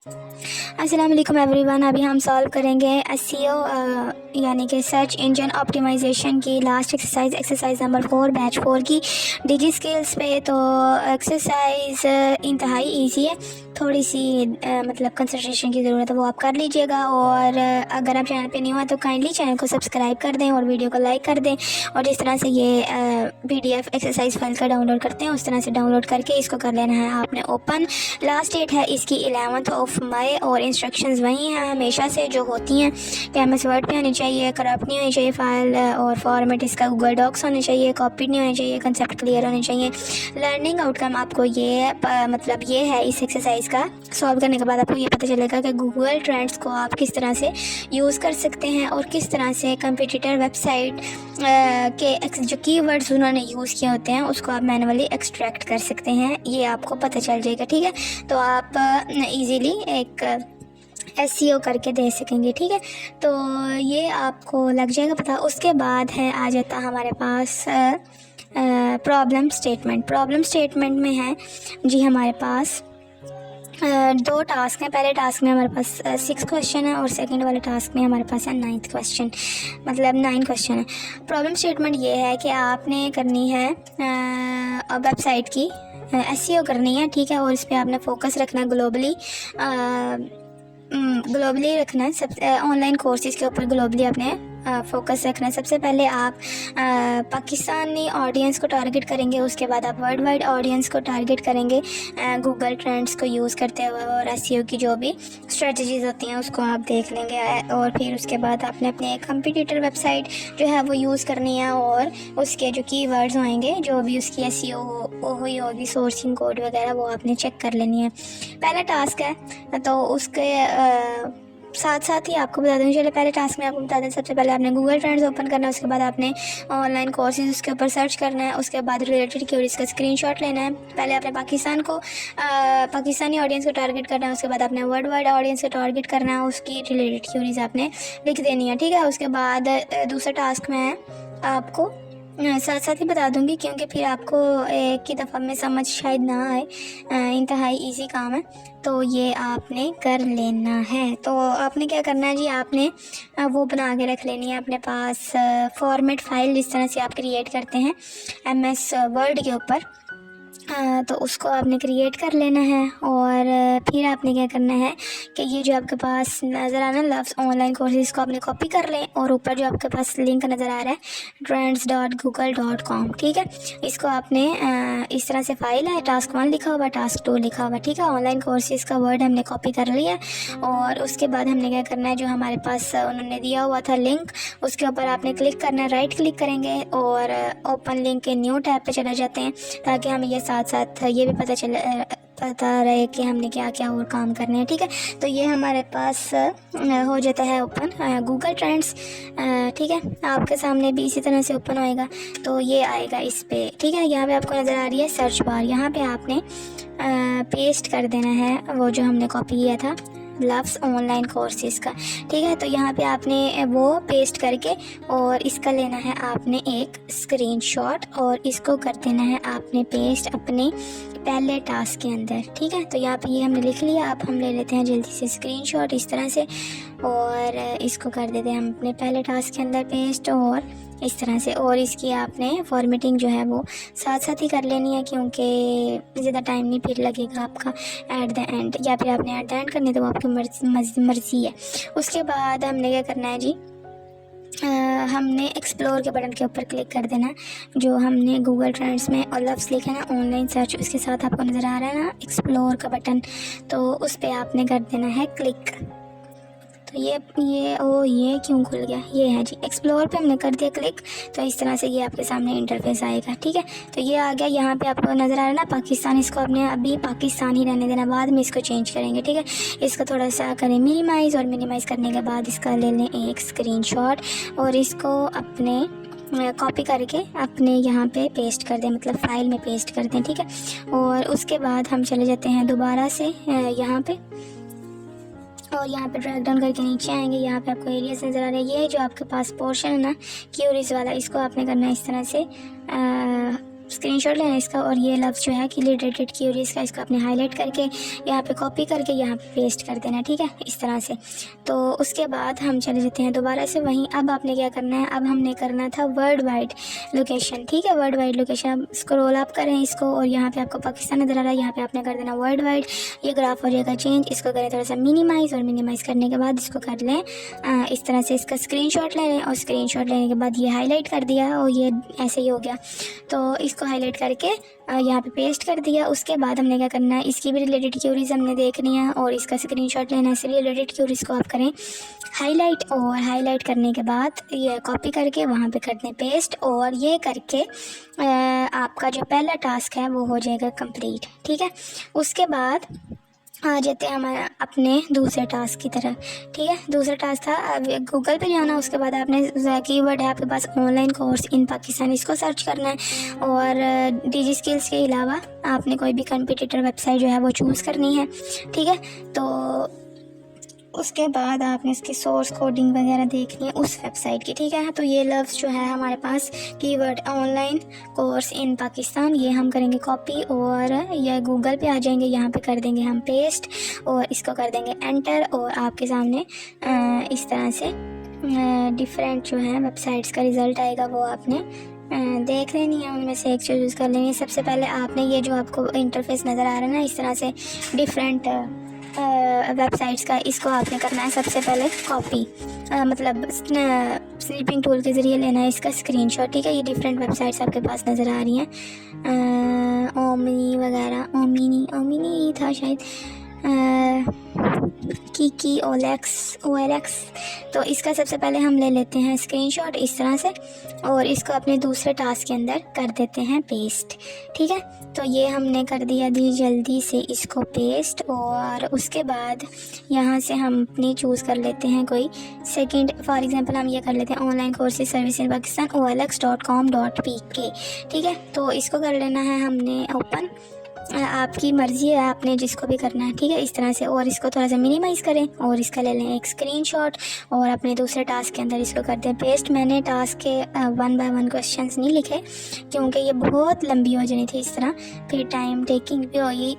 अस्सलाम वालेकुम एवरीवन। अभी हम सॉल्व करेंगे एसईओ यानी कि सर्च इंजन ऑप्टिमाइजेशन की लास्ट एक्सरसाइज नंबर 4 बैच 4 की डिजी स्किल्स पे। तो एक्सरसाइज इंतहाई इजी है, थोड़ी सी मतलब कंसंट्रेशन की ज़रूरत है, वो आप कर लीजिएगा। और अगर आप चैनल पे न्यू हैं तो काइंडली चैनल को सब्सक्राइब कर दें और वीडियो को लाइक कर दें। और जिस तरह से ये PDF एक्सरसाइज फाइल का डाउनलोड करते हैं उस तरह से डाउनलोड करके इसको कर लेना है आपने ओपन। लास्ट डेट है इसकी 11 मई और इंस्ट्रक्शंस वही हैं हमेशा से जो होती हैं कि MS वर्ड पे होनी चाहिए, करप्ट नहीं होनी चाहिए फाइल, और फॉर्मेट इसका गूगल डॉक्स होने चाहिए, कॉपी नहीं होनी चाहिए, कंसेप्ट क्लियर होने चाहिए। लर्निंग आउटकम आपको ये मतलब ये है इस एक्सरसाइज का सॉल्व करने के बाद आपको ये पता चलेगा कि गूगल ट्रेंड्स को आप किस तरह से यूज़ कर सकते हैं और किस तरह से कंपटीटर वेबसाइट के जो कीवर्ड्स उन्होंने यूज़ किए होते हैं उसको आप मैनुअली एक्सट्रैक्ट कर सकते हैं। ये आपको पता चल जाएगा, ठीक है। तो आप इजीली एक SEO करके दे सकेंगे, ठीक है। तो ये आपको लग जाएगा पता। उसके बाद है आ जाता हमारे पास प्रॉब्लम स्टेटमेंट में है जी हमारे पास 2 टास्क हैं। पहले टास्क में हमारे पास 6 क्वेश्चन है और सेकंड वाले टास्क में हमारे पास है 9th क्वेश्चन, मतलब 9 क्वेश्चन है। प्रॉब्लम स्टेटमेंट ये है कि आपने करनी है वेबसाइट की SEO करनी है, ठीक है। और इस पर आपने फोकस रखना है ग्लोबली रखना है। सब ऑनलाइन कोर्सेज़ के ऊपर ग्लोबली आपने फोकस रखना है। सबसे पहले आप पाकिस्तानी ऑडियंस को टारगेट करेंगे, उसके बाद आप वर्ल्ड वाइड ऑडियंस को टारगेट करेंगे गूगल ट्रेंड्स को यूज़ करते हुए, और SEO की जो भी स्ट्रेटजीज़ होती हैं उसको आप देख लेंगे। और फिर उसके बाद आपने अपने कंपटीटर वेबसाइट जो है वो यूज़ करनी है और उसके जो कीवर्ड्स होंगे, जो भी उसकी SEO हुई होगी, सोर्सिंग कोड वगैरह, वो आपने चेक कर लेनी है। पहला टास्क है तो उसके साथ साथ ही आपको बता दूँ, चलिए पहले टास्क में आपको बता दें। सबसे पहले आपने गूगल ट्रेंड्स ओपन करना है, उसके बाद आपने ऑनलाइन कोर्सेज उसके ऊपर सर्च करना है, उसके बाद रिलेटेड क्वेरीज का स्क्रीनशॉट लेना है। पहले आपने पाकिस्तानी ऑडियंस को टारगेट करना है, उसके बाद आपने वर्ल्ड वाइड ऑडियंस को टारगेट करना है, उसकी रिलेटेड क्वेरीज आपने लिख देनी है, ठीक है। उसके बाद दूसरा टास्क में है आपको साथ साथ ही बता दूंगी क्योंकि फिर आपको एक ही दफ़ा में समझ शायद ना आए, इंतहाई इजी काम है, तो ये आपने कर लेना है। तो आपने क्या करना है जी, आपने वो बना के रख लेनी है अपने पास फॉर्मेट फाइल, जिस तरह से आप क्रिएट करते हैं MS वर्ड के ऊपर। तो उसको आपने क्रिएट कर लेना है। और फिर आपने क्या करना है कि ये जो आपके पास नज़र आ रहा है लफ्ज़ ऑनलाइन कोर्सेज को आपने कॉपी कर लें, और ऊपर जो आपके पास लिंक नज़र आ रहा है trends.google.com, ठीक है। इसको आपने इस तरह से फाइल है, टास्क 1 लिखा हुआ, टास्क 2 लिखा हुआ, ठीक है। ऑनलाइन कोर्सेज का वर्ड हमने कॉपी कर लिया। और उसके बाद हमने क्या करना है, जो हमारे पास उन्होंने दिया हुआ था लिंक, उसके ऊपर आपने क्लिक करना है, राइट क्लिक करेंगे और ओपन लिंक के न्यू टैब पे चले जाते हैं, ताकि हमें ये साथ साथ ये भी पता रहे कि हमने क्या क्या और काम करने हैं, ठीक है। तो ये हमारे पास हो जाता है ओपन गूगल ट्रेंड्स, ठीक है। आपके सामने भी इसी तरह से ओपन होएगा, तो ये आएगा इस पे, ठीक है। यहाँ पे आपको नज़र आ रही है सर्च बार, यहाँ पे आपने पेस्ट कर देना है वो जो हमने कॉपी किया था लफ्ज़ ऑनलाइन कोर्सेज़ का, ठीक है। तो यहाँ पे आपने वो पेस्ट करके और इसका लेना है आपने एक स्क्रीनशॉट और इसको कर देना है आपने पेस्ट अपने पहले टास्क के अंदर, ठीक है। तो यहाँ पे ये हमने लिख लिया। अब हम ले लेते हैं जल्दी से स्क्रीनशॉट इस तरह से, और इसको कर देते हैं हम अपने पहले टास्क के अंदर पेस्ट, और इस तरह से। और इसकी आपने फॉर्मेटिंग जो है वो साथ साथ ही कर लेनी है, क्योंकि ज़्यादा टाइम नहीं फिर लगेगा आपका एट द एंड, या फिर आपने एट द एंड करनी तो वो आपकी मर्ज़ी है। उसके बाद हमने क्या करना है जी, हमने एक्सप्लोर के बटन के ऊपर क्लिक कर देना है। जो हमने गूगल ट्रेंड्स में और लफ्ज़ लिखा है ना ऑनलाइन सर्च, उसके साथ आपको नज़र आ रहा है ना एक्सप्लोर का बटन, तो उस पर आपने कर देना है क्लिक। तो ये क्यों खुल गया, ये है जी एक्सप्लोर पे हमने कर दिया क्लिक। तो इस तरह से ये आपके सामने इंटरफेस आएगा, ठीक है। तो ये आ गया। यहाँ पे आपको नज़र आ रहा है ना पाकिस्तान, इसको आपने अभी पाकिस्तान ही रहने देना, बाद में इसको चेंज करेंगे, ठीक है। इसको थोड़ा सा करें मिनिमाइज़, और मिनिमाइज़ करने के बाद इसका ले लें एक स्क्रीनशॉट और इसको अपने कॉपी करके अपने यहाँ पे पेस्ट कर दें, मतलब फ़ाइल में पेस्ट कर दें, ठीक है। और उसके बाद हम चले जाते हैं दोबारा से यहाँ पे, और यहाँ पे ड्रैग डाउन करके नीचे आएंगे। यहाँ पे आपको एरियाज नज़र आ रहा है, ये जो आपके पास पोर्शन है ना क्यूरीज वाला, इसको आपने करना है इस तरह से स्क्रीनशॉट लेना है इसका, और ये लफ्ज़ जो है कि रिलेटेड क्यूरीज का, इसको आपने हाईलाइट करके यहाँ पे कॉपी करके यहाँ पे पेस्ट कर देना, ठीक है, इस तरह से। तो उसके बाद हम चले जाते हैं दोबारा से वहीं। अब आपने क्या करना है, अब हमने करना था वर्ल्ड वाइड लोकेशन, ठीक है, वर्ल्ड वाइड लोकेशन। अब स्क्रॉल अप करें इसको और यहाँ पे आपको पाकिस्तान नज़र आ रहा है, यहाँ पे आपने कर देना वर्ल्ड वाइड। ये ग्राफ हो जाएगा चेंज, इसको करें थोड़ा सा मिनिमाइज़, और मिनिमाइज़ करने के बाद इसको कर लें इस तरह से, इसका स्क्रीनशॉट ले लें, और स्क्रीनशॉट लेने के बाद ये हाईलाइट कर दिया और ये ऐसे ही हो गया। तो इसको हाईलाइट करके यहाँ पे पेस्ट कर दिया। उसके बाद हमने क्या करना है, इसकी भी रिलेटेड क्यूरीज हमने देखनी है और इसका स्क्रीनशॉट लेना है। इसलिए रिलेटेड क्यूरीज को आप करें हाईलाइट, और हाईलाइट करने के बाद ये कॉपी करके वहाँ पे कर दें पेस्ट, और ये करके आपका जो पहला टास्क है वो हो जाएगा कंप्लीट, ठीक है। उसके बाद आ जाते हैं हमारे अपने दूसरे टास्क की तरफ, ठीक है। दूसरा टास्क था गूगल पे जाना, उसके बाद आपने कीवर्ड है आपके पास ऑनलाइन कोर्स इन पाकिस्तान, इसको सर्च करना है, और डिजी स्किल्स के अलावा आपने कोई भी कंपटीटर वेबसाइट जो है वो चूज़ करनी है, ठीक है। तो उसके बाद आपने इसकी सोर्स कोडिंग वगैरह देखनी है उस वेबसाइट की, ठीक है। तो ये लफ्ज़ जो है हमारे पास keyword online course in Pakistan, ये हम करेंगे कॉपी, और ये गूगल पे आ जाएंगे, यहाँ पे कर देंगे हम पेस्ट, और इसको कर देंगे एंटर, और आपके सामने इस तरह से डिफरेंट जो है वेबसाइट्स का रिज़ल्ट आएगा, वो आपने देख लेनी है, उनमें से एक चूज़ कर लेनी है। सबसे पहले आपने ये जो आपको इंटरफेस नज़र आ रहा है ना, इस तरह से डिफरेंट वेबसाइट्स का, इसको आपने करना है सबसे पहले कॉपी, मतलब स्निपिंग टूल के ज़रिए लेना है इसका स्क्रीनशॉट, ठीक है। ये डिफरेंट वेबसाइट्स आपके पास नज़र आ रही हैं, ओमिनी वगैरह, ओमिनी था शायद, की OLX। तो इसका सबसे पहले हम ले लेते हैं स्क्रीनशॉट इस तरह से, और इसको अपने दूसरे टास्क के अंदर कर देते हैं पेस्ट, ठीक है। तो ये हमने कर दिया जल्दी से इसको पेस्ट, और उसके बाद यहाँ से हम अपनी चूज़ कर लेते हैं कोई सेकंड, फॉर एग्जांपल हम ये कर लेते हैं online courses service in Pakistan OLX.com.pk, ठीक है। तो इसको कर लेना है हमने ओपन, आपकी मर्ज़ी है, आपने जिसको भी करना है, ठीक है, इस तरह से। और इसको थोड़ा सा मिनिमाइज़ करें और इसका ले लें एक स्क्रीनशॉट, और अपने दूसरे टास्क के अंदर इसको कर दें पेस्ट। मैंने टास्क के 1 बाय 1 क्वेश्चंस नहीं लिखे क्योंकि ये बहुत लंबी हो जानी थी इस तरह, फिर टाइम टेकिंग भी होगी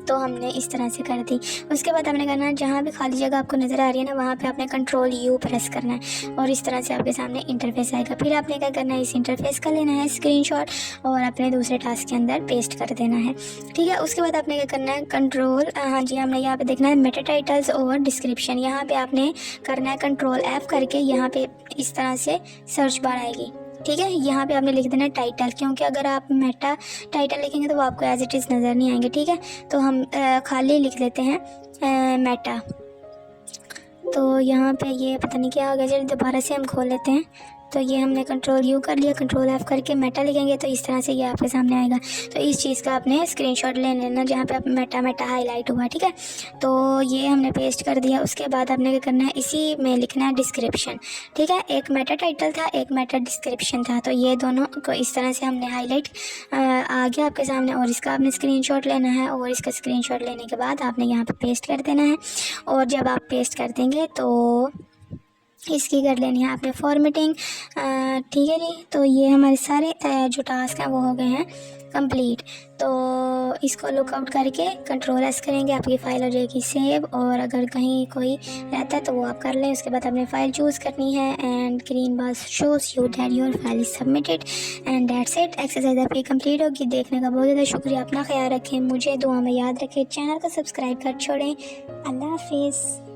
तो हमने इस तरह से कर दी। उसके बाद हमने करना है, जहाँ भी खाली जगह आपको नज़र आ रही है ना, वहाँ पर आपने Ctrl+U प्रेस करना है, और इस तरह से आपके सामने इंटरफेस आएगा। फिर आपने क्या करना है, इस इंटरफेस का लेना है स्क्रीनशॉट और अपने दूसरे टास्क के अंदर पेस्ट कर देना है, ठीक है। उसके बाद आपने क्या करना है, कंट्रोल, हाँ जी, हमने यहाँ पे देखना है मेटा टाइटल्स और डिस्क्रिप्शन, यहाँ पे आपने करना है Ctrl+F करके, यहाँ पे इस तरह से सर्च बार आएगी, ठीक है। यहाँ पे आपने लिख देना टाइटल, क्योंकि अगर आप मेटा टाइटल लिखेंगे तो वो आपको एज इट इज़ नज़र नहीं आएंगे, ठीक है। तो हम खाली लिख लेते हैं मेटा। तो यहाँ पे ये पता नहीं क्या हो गया, चलिए दोबारा से हम खोल लेते हैं। तो ये हमने Ctrl+U कर लिया, Ctrl+F करके मेटा लिखेंगे तो इस तरह से ये आपके सामने आएगा। तो इस चीज़ का आपने स्क्रीनशॉट ले लेना जहाँ पे आप मेटा हाईलाइट हुआ, ठीक है। तो ये हमने पेस्ट कर दिया। उसके बाद आपने क्या करना है, इसी में लिखना है डिस्क्रिप्शन, ठीक है। एक मेटा टाइटल था, एक मेटा डिस्क्रिप्शन था, तो ये दोनों को इस तरह से हमने हाईलाइट आ गया आपके सामने, और इसका आपने स्क्रीनशॉट लेना है, और इसका स्क्रीनशॉट लेने के बाद आपने यहाँ पर पेस्ट कर देना है। और जब आप पेस्ट कर देंगे तो इसकी कर लेनी है आपने फॉर्मेटिंग, ठीक है जी। तो ये हमारे सारे जो टास्क हैं वो हो गए हैं कंप्लीट। तो इसको लुकआउट करके Ctrl+S करेंगे, आपकी फ़ाइल हो जाएगी सेव, और अगर कहीं कोई रहता है तो वो आप कर लें। उसके बाद आपने फ़ाइल चूज़ करनी है, and green box shows you that your file is submitted, and that's it. Exercise आपकी कंप्लीट होगी। देखने का बहुत ज़्यादा शुक्रिया, अपना ख्याल रखें, मुझे दुआ में याद रखें, चैनल को सब्सक्राइब कर छोड़ें। अल्लाह हाफिज़।